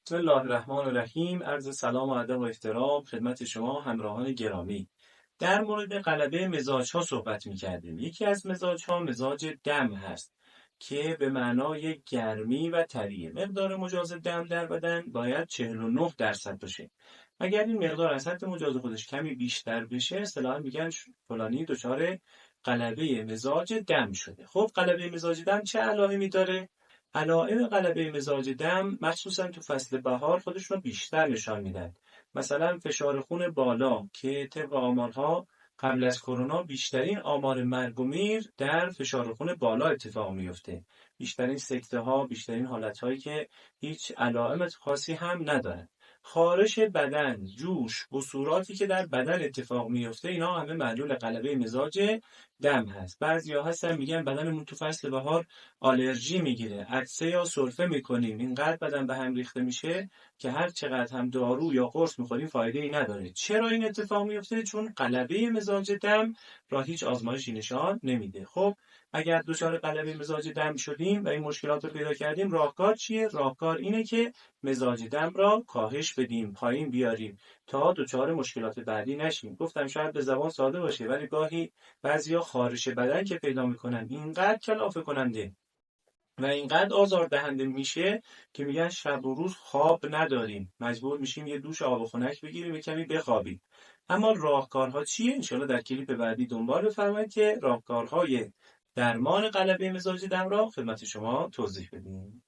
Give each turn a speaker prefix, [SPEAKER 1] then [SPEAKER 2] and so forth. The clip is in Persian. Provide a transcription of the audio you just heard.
[SPEAKER 1] بسم الله الرحمن الرحیم. عرض سلام و ادب و احترام خدمت شما همراهان گرامی. در مورد غلبه مزاج‌ها صحبت می‌کردیم. یکی از مزاج‌ها مزاج دم هست که به معنای گرمی و طریه. مقدار مجاز دم در بدن باید 49% باشه. اگر این مقدار از حد مجاز خودش کمی بیشتر بشه، اصطلاحاً میگن فلانی دچار غلبه مزاج دم شده. خب غلبه مزاج دم چه علائمی داره؟ علائم غلبه مزاج دم مخصوصا تو فصل بهار خودشون رو بیشتر نشان میدن. مثلا فشار خون بالا که طبق آمارها قبل از کرونا بیشترین آمار مرگ و میر در فشار خون بالا اتفاق میفته. بیشترین سکته ها، بیشترین حالت هایی که هیچ علائم خاصی هم ندارن. خارش بدن، جوش، بصوراتی که در بدن اتفاق میفته، اینا همه معلول غلبه مزاج دم هست. بعضیا هستن میگن بدنمون تو فصل بهار آلرژی میگیره، عطسه یا سرفه میکنیم، اینقدر بدن به هم ریخته میشه که هر چقدر هم دارو یا قرص میخوریم فایده ای نداره. چرا این اتفاق میفته؟ چون غلبه مزاج دم را هیچ آزمایشی نشان نمیده. خب اگر دچار غلبه مزاج دم شدیم و این مشکلات رو پیدا کردیم، راهکار چیه؟ راهکار اینه که مزاج دم را کاهش بدیم، پایین بیاریم تا دچار مشکلات بعدی نشیم. گفتم شاید به زبان ساده باشه، ولی گاهی بعضیا خارش بدن که پیدا میکنن اینقدر کلافه کننده و اینقدر آزاردهنده میشه که میگن شب و روز خواب نداریم، مجبور میشیم یه دوش آب و خنک بگیریم، یه کمی بخوابیم. اما راهکارها چیه؟ انشالله در کلیپ بعدی دنبال بفرمایید که راهکارهای درمان غلبه مزاج دم را خدمت شما توضیح بدیم.